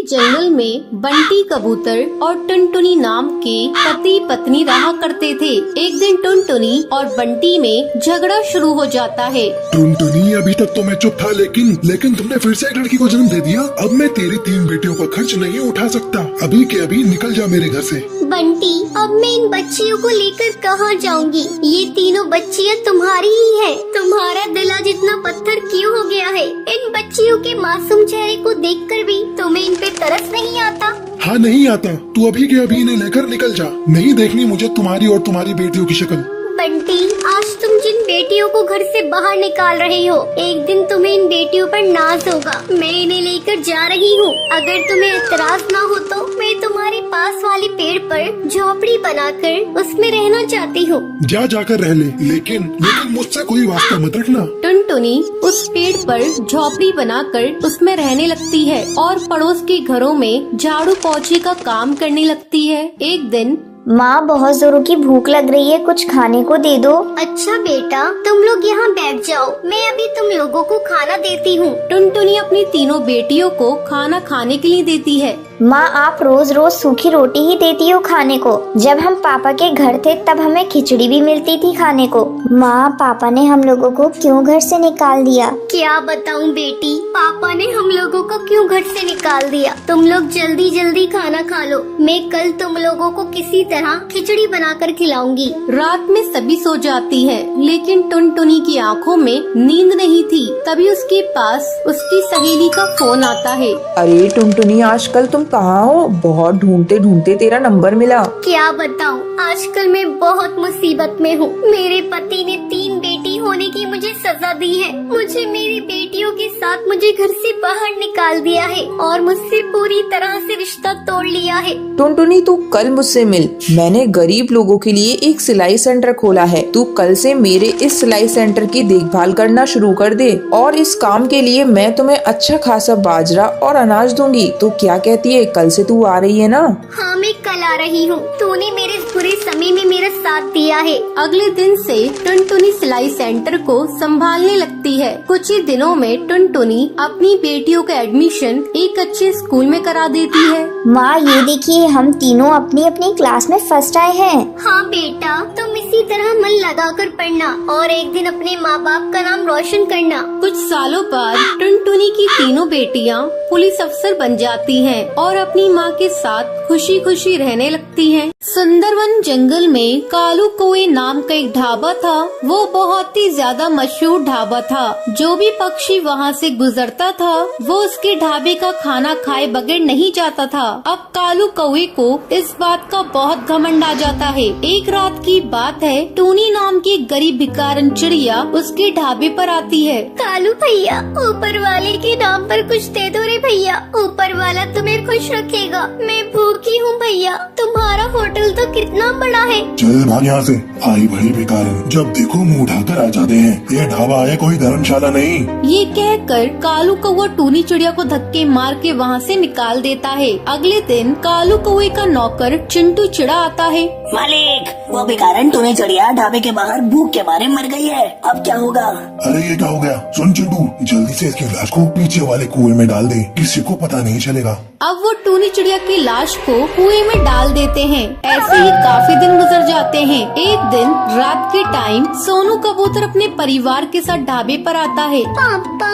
जंगल में बंटी कबूतर और टुनटुनी नाम के पति पत्नी रहा करते थे। एक दिन टुनटुनी और बंटी में झगड़ा शुरू हो जाता है। टुनटुनी, अभी तक तो मैं चुप था, लेकिन तुमने फिर से एक लड़की को जन्म दे दिया। अब मैं तेरी 3 बेटियों का खर्च नहीं उठा सकता। अभी के अभी निकल जा मेरे घर से। बंटी, अब मैं इन बच्चियों को लेकर कहाँ जाऊँगी? ये तीनों बच्चियाँ तुम्हारी ही है। तुम्हारा दिल आज इतना पत्थर क्यों हो गया है? इन बच्चियों के मासूम चेहरे को देखकर भी तुम्हें इन पे तरस नहीं आता? हाँ, नहीं आता। तू अभी के अभी इन्हें लेकर निकल जा। नहीं देखनी मुझे तुम्हारी और तुम्हारी बेटियों की शक्ल। बंटी, आज तुम जिन बेटियों को घर से बाहर निकाल रहे हो, एक दिन तुम्हें इन बेटियों पर नाज होगा। मैं इन्हें लेकर जा रही हूँ। अगर तुम्हें एतराज ना हो तो मैं तुम्हारे पास वाले पेड़ पर झोपड़ी बनाकर उसमें रहना चाहती हूँ। जाकर रह ले, लेकिन मुझसे कोई वास्ता मत रखना। टुनटुनी उस पेड़ पर झोपड़ी बनाकर उसमें रहने लगती है और पड़ोस के घरों में झाड़ू पोछे का काम करने लगती है। एक दिन, माँ, बहुत जोरों की भूख लग रही है, कुछ खाने को दे दो। अच्छा बेटा, तुम लोग यहाँ बैठ जाओ, मैं अभी तुम लोगों को खाना देती हूँ। टुनटुनी अपनी तीनों बेटियों को खाना खाने के लिए देती है। माँ, आप रोज रोज सूखी रोटी ही देती हो खाने को। जब हम पापा के घर थे तब हमें खिचड़ी भी मिलती थी खाने को। माँ, पापा ने हम लोगों को क्यों घर से निकाल दिया? क्या बताऊँ बेटी, पापा ने हम लोगों को क्यों घर से निकाल दिया? तुम लोग जल्दी जल्दी खाना खा लो। मैं कल तुम लोगों को किसी तरह खिचड़ी बनाकर खिलाऊंगी। रात में सभी सो जाती है, लेकिन टुनटुनी की आंखों में नींद नहीं थी। तभी उसके पास उसकी सहेली का फोन आता है। अरे टुनटुनी, आजकल तुम कहाँ हो? बहुत ढूंढते ढूंढते तेरा नंबर मिला। क्या बताऊँ, आजकल मैं बहुत मुसीबत में हूँ। मेरे पति ने 3 बेटी होने की मुझे सजा दी है। मुझे मेरी बेटियों के साथ मुझे घर से बाहर निकाल दिया है और मुझसे पूरी तरह से रिश्ता तोड़ लिया है। टुनटुनी, तू कल मुझसे मिल। मैंने गरीब लोगों के लिए एक सिलाई सेंटर खोला है। तू कल से मेरे इस सिलाई सेंटर की देखभाल करना शुरू कर दे और इस काम के लिए मैं तुम्हें अच्छा खासा बाजरा और अनाज दूंगी। तो क्या कहती है, कल से तू आ रही है ना? हाँ, मैं कल आ रही हूँ। तूने मेरे इस बुरे समय में मेरा साथ दिया है। अगले दिन से टुनटुनी सिलाई सेंटर को संभालने लगती है। कुछ ही दिनों में टुनटुनी अपनी बेटियों का एडमिशन एक अच्छे स्कूल में करा देती है। माँ, ये देखिए, हम तीनों अपनी अपनी क्लास में फर्स्ट आए हैं। हाँ बेटा, तुम इसी तरह मन लगाकर पढ़ना और एक दिन अपने माँ बाप का नाम रोशन करना। कुछ सालों बाद टुनटुनी की तीनों बेटियां पुलिस अफसर बन जाती हैं और अपनी माँ के साथ खुशी खुशी रहने लगती हैं। सुंदरवन जंगल में कालू कौवे नाम का एक ढाबा था। वो बहुत ही ज्यादा मशहूर ढाबा था। जो भी पक्षी वहाँ से गुजरता था वो उसके ढाबे का खाना खाए बगैर नहीं जाता था। अब कालू कौवे को इस बात का बहुत घमंड आ जाता है। एक रात की बात है, टूनी नाम की एक गरीब भिखारन चिड़िया उसके ढाबे पर आती है। कालू भैया, ऊपर वाले के नाम पर कुछ दे दो रे भैया। ऊपर वाला तुम्हें खुश रखेगा। मैं भूखी हूँ भैया। तुम्हारा होटल तो कितना बड़ा है। चल भाग यहाँ से, आई भरी भिखारन। जब देखो मुँह उठाकर आ जाते हैं। ये ढाबा है, कोई धर्मशाला नहीं। ये कहकर कालू कौवा टूनी चिड़िया को धक्के मार के वहाँ से निकाल देता है। अगले दिन कालू कौवे का नौकर चिंटू चिड़ा आता है। मालिक, वो भिखारन टूनी चिड़िया ढाबे के बाहर भूख के मारे मर गई है। अब क्या होगा? अरे ये क्या हो गया? सुन चिंटू, जल्दी से इसकी लाश को पीछे वाले कुएं में डाल दे, किसी को पता नहीं चलेगा। अब वो टूनी चिड़िया की लाश को कुएं में डाल देते हैं। ऐसे ही काफी दिन गुजर जाते हैं। एक दिन रात के टाइम सोनू कबूतर अपने परिवार के साथ ढाबे पर आता है। पापा,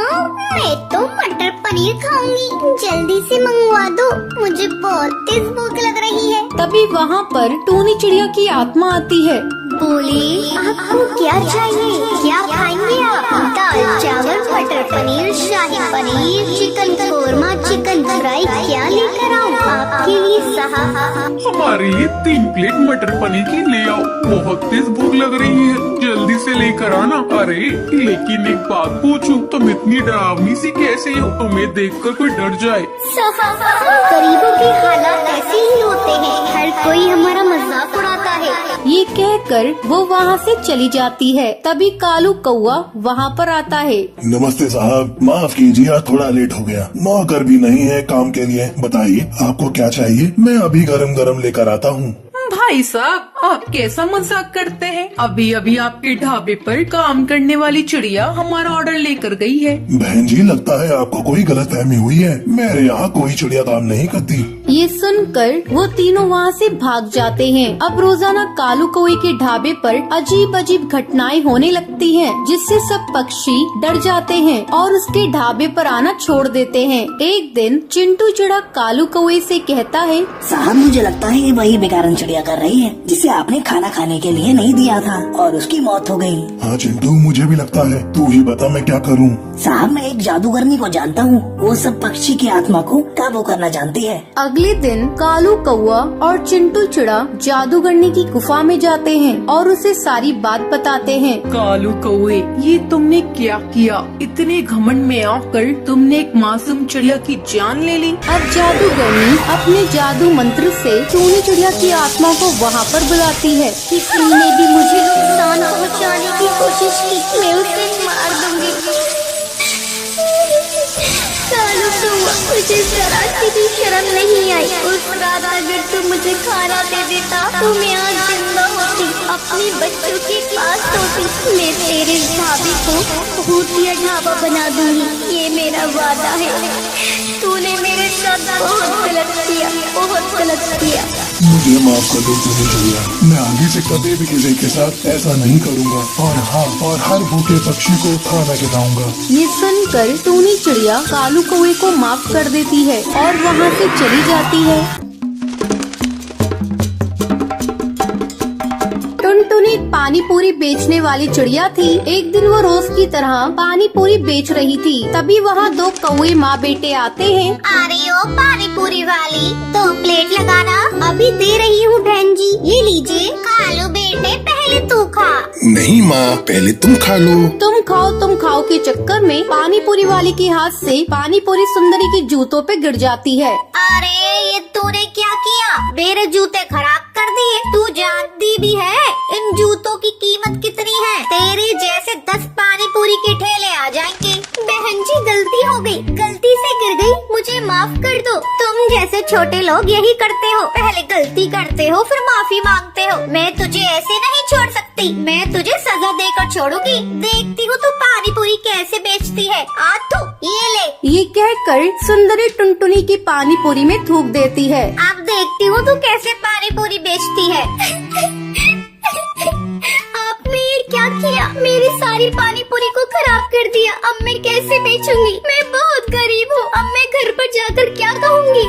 मैं तो मटर पनीर खाऊंगी, जल्दी से मंगवा दो, मुझे बहुत तेज भूख लग रही है। तभी वहाँ पर टूनी चिड़िया की आत्मा आती है। बोले, आपको क्या चाहिए? क्या खाएंगे आप? दाल चावल, matar paneer, shahi paneer, chicken korma, chicken fry, क्या लेकर आऊँ आपके लिए साहब? हमारे लिए 3 प्लेट मटर पनीर की ले आओ। बहुत तेज भूख लग रही है, जल्दी से लेकर आना। अरे लेकिन एक बात पूछूं, तुम इतनी डरावनी सी कैसे हो? तुम्हें देखकर कोई डर जाए। गरीबों के हालात ऐसे ही होते हैं, हर कोई हमारा मजाक उड़ाता है। ये कहकर वो वहाँ से चली जाती है। तभी कालू कौवा वहाँ पर आता है। नमस्ते साहब, माफ कीजिए, आज थोड़ा लेट हो गया। नौकर भी नहीं है काम के लिए। बताइए आपको क्या चाहिए, मैं अभी गरम गरम लेकर आता हूँ। भाई साहब, आप कैसा मजाक करते हैं? अभी अभी आपके ढाबे पर काम करने वाली चिड़िया हमारा ऑर्डर लेकर गई है। बहन जी, लगता है आपको कोई गलतफहमी हुई है। मेरे यहाँ कोई चिड़िया काम नहीं करती। ये सुनकर वो तीनों वहाँ से भाग जाते हैं। अब रोजाना कालू कौवे के ढाबे पर अजीब अजीब घटनाएं होने लगती हैं, जिससे सब पक्षी डर जाते हैं और उसके ढाबे पर आना छोड़ देते हैं। एक दिन चिंटू चिड़ा कालू कौवे से कहता है, साहब मुझे लगता है ये वही बेकारन चिड़िया कर रही है जिसे आपने खाना खाने के लिए नहीं दिया था और उसकी मौत हो गई। हाँ चिंटू, मुझे भी लगता है। तू ही बता मैं क्या करूँ। साहब मैं एक जादूगरनी को जानता हूँ, वो सब पक्षी की आत्मा को काबू करना जानती है। अगले दिन कालू कौवा और चिंटू चिड़ा जादूगरनी की गुफा में जाते हैं और उसे सारी बात बताते हैं। कालू कौवे, ये तुमने क्या किया? इतने घमंड में आकर तुमने एक मासूम चिड़िया की जान ले ली। अब जादूगरनी अपने जादू मंत्र से टूनी चिड़िया की आत्मा को वहाँ पर बुलाती है। किसी ने भी मुझे नुकसान पहुँचाने की कोशिश की, मैं उसे मार दूंगी। कालू कौवा, मुझे जरा सी भी शर्म नहीं आई। उस रात अगर तू मुझे खाना दे देता तो मैं आज जिंदा होती, अपने बच्चों के पास होती। मैं तेरे ढाबे को भूतिया ढाबा बना दूंगी, ये मेरा वादा है। तूने मेरे साथ बहुत गलत किया, बहुत गलत किया। मुझे माफ कर दो टूनी चिड़िया, मैं आगे से कभी भी किसी के साथ ऐसा नहीं करूँगा। और हाँ, और हर भूखे पक्षी को खाना खिलाऊंगा। ये सुनकर टूनी चिड़िया कालू कौवे को माफ कर देती है और वहाँ से चली जाती है। टुनटुनी पानी पूरी बेचने वाली चिड़िया थी। एक दिन वो रोज की तरह पानी पूरी बेच रही थी। तभी वहाँ दो कौवे माँ बेटे आते हैं। अरे ओ पानी पूरी वाली, 2 प्लेट लगाना। अभी दे रही हूँ बहन जी, ये लीजिए। कालू बेटे पहले तू खा। नहीं माँ, पहले तुम खा लो। तुम खाओ के चक्कर में पानी पूरी वाली के हाथ से पानी पूरी सुंदरी के जूतों पे गिर जाती है। अरे ये तूने क्या किया? मेरे जूते खराब कर दिए। तू जानती भी है इन जूतों की कीमत कितनी है? तेरे जैसे 10 पानी पूरी के ठेले आ जाएंगे। बहन जी गलती हो गई, गलती से गिर गई, मुझे माफ कर दो। तुम जैसे छोटे लोग यही करते हो, पहले गलती करते हो फिर माफी मांगते हो। मैं तुझे ऐसे नहीं छोड़ सकती, मैं तुझे सजा देकर छोड़ूंगी। देखती हूँ तू पानी पूरी कैसे बेचती है। आज तू ये ले। ये कहकर सुंदरी टुनटुनी की पानी पूरी में थूक देती है। अब देखती हूँ तू कैसे पानी पूरी बेचती है। आपने ये क्या किया? मेरी सारी पानी पूरी को खराब कर दिया। अब मैं कैसे बेचूंगी? मैं बहुत गरीब हूँ। अब मैं घर पर जाकर क्या कहूँगी?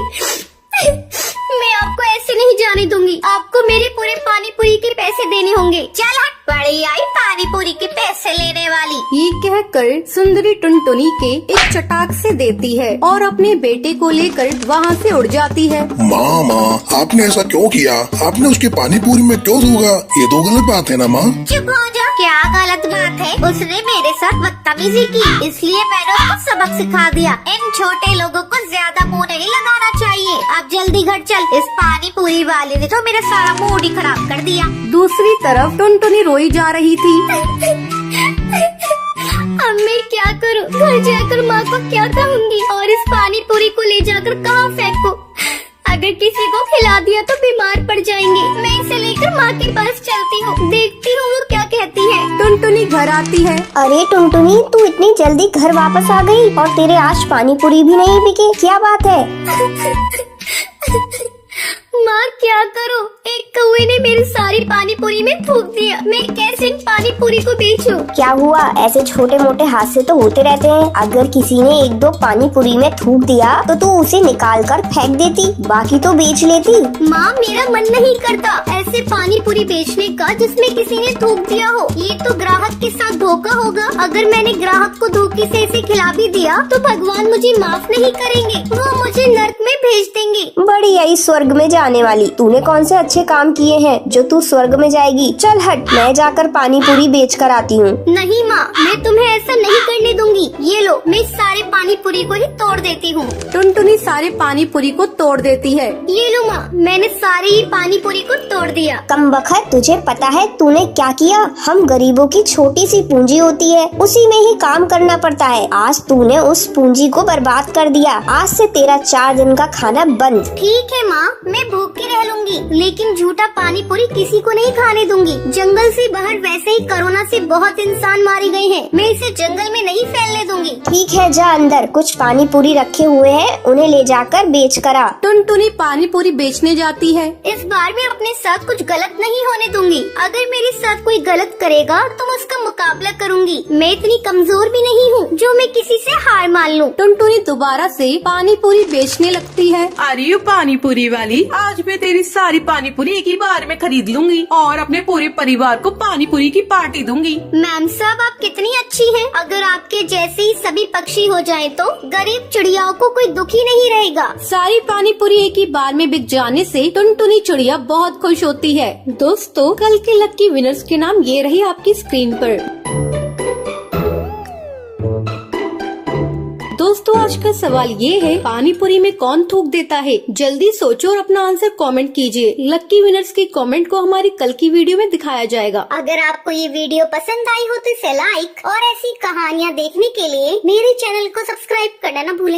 मैं आपको ऐसे नहीं जाने दूंगी। आपको मेरे पूरे पानी पूरी के पैसे देने होंगे। चल हट, बड़ी आई पानी पूरी के पैसे लेने वाली। ये कहकर सुंदरी टुनटुनी के एक चटाक से देती है और अपने बेटे को लेकर वहाँ से उड़ जाती है। माँ, आपने ऐसा क्यों किया? आपने उसके पानी पूरी में क्यों धोगा? ये तो गलत बात है ना माँ। चुप हो जा। क्या गलत बात है? उसने मेरे साथ बदतमीजी की, इसलिए मैंने उसको सबक सिखा दिया। इन छोटे लोगों को ज्यादा मुँह नहीं लगाना चाहिए। अब जल्दी घर चल, इस पानी पूरी वाले ने तो मेरा सारा मूड ही खराब कर दिया। दूसरी तरफ टुनटुनी रोई जा रही थी। अब मैं क्या करूं? घर जाकर माँ को क्या कहूँगी? और इस पानी पूरी को ले जाकर कहाँ फेंकूं? अगर किसी को खिला दिया तो बीमार पड़ जाएंगे। मैं इसे लेकर माँ के पास चलती हूँ, देखती हूँ वो क्या कहती है। टुनटुनी घर आती है। अरे टुनटुनी, तू इतनी जल्दी घर वापस आ गई और तेरे आज पानी पूरी भी नहीं बिके, क्या बात है? माँ क्या करूँ? एक कौवे ने मेरी सारी पानी पूरी में थूक दिया। मैं कैसे इन पानी पूरी को बेचूं? क्या हुआ? ऐसे छोटे मोटे हादसे तो होते रहते हैं। अगर किसी ने 1-2 पानी पूरी में थूक दिया तो तू उसे निकाल कर फेंक देती, बाकी तो बेच लेती। माँ मेरा मन नहीं करता ऐसे पानी पूरी बेचने का जिसमें किसी ने थूक दिया हो। ये तो ग्राहक के साथ धोखा होगा। अगर मैंने ग्राहक को धोखे से इसे खिला भी दिया तो भगवान मुझे माफ नहीं करेंगे, वो मुझे नर्क में भेज देंगे। बड़ी आई स्वर्ग में जाने वाली, तूने कौन से अच्छे काम किए हैं जो तू स्वर्ग में जाएगी? चल हट, मैं जाकर पानी पूरी बेच कर आती हूँ। नहीं माँ, मैं तुम्हें ऐसा नहीं करने दूंगी। ये लो, मैं सारे पानी पूरी को ही तोड़ देती हूँ। टुनटुनी सारे पानी पूरी को तोड़ देती है। ये लो माँ, मैंने सारे ही पानी पूरी को तोड़ दिया। कमबख्त, तुझे पता है तूने क्या किया? हम गरीबों की छोटी सी पूंजी होती है, उसी में ही काम करना पड़ता है। आज तूने उस पूंजी को बर्बाद कर दिया। आज से तेरा 4 दिन का खाना बंद। ठीक है माँ, मैं भूखी रह लूंगी, लेकिन झूठा पानी पूरी किसी को नहीं खाने दूंगी। जंगल से बाहर वैसे ही कोरोना से बहुत इंसान मारे गए हैं, मैं इसे जंगल में नहीं फैलने दूंगी। ठीक है, जा अंदर, कुछ पानी पूरी रखे हुए हैं, उन्हें ले जाकर बेच कर आ। टुनटुनी पानी पूरी बेचने जाती है। इस बार मैं अपने साथ कुछ गलत नहीं होने दूंगी। अगर मेरे साथ कोई गलत करेगा तो मैं उसका मुकाबला करूंगी। मैं इतनी कमजोर भी नहीं हूँ जो मैं किसी से हार मान लूं। टुनटुनी दोबारा से पानी पूरी बेचने लगती है। अरे यू पानी पूरी वाली, आज मैं तेरी सारी पानी पूरी एक ही बार में खरीद लूंगी और अपने पूरे परिवार को पानी पूरी की पार्टी दूंगी। मैम साहब, आप कितनी अच्छी हैं। अगर आपके जैसे ही सभी पक्षी हो जाएं तो गरीब चिड़ियाओं को कोई दुखी नहीं रहेगा। सारी पानी पूरी एक ही बार में बिक जाने से टुनटुनी चिड़िया बहुत खुश होती है। दोस्तों, कल के लकी विनर्स के नाम ये रही आपकी स्क्रीन पर। दोस्तों, आज का सवाल ये है, पानी पूरी में कौन थूक देता है? जल्दी सोचो और अपना आंसर कमेंट कीजिए। लकी विनर्स के कमेंट को हमारी कल की वीडियो में दिखाया जाएगा। अगर आपको ये वीडियो पसंद आई हो तो इसे लाइक और ऐसी कहानियाँ देखने के लिए मेरे चैनल को सब्सक्राइब करना न भूलें।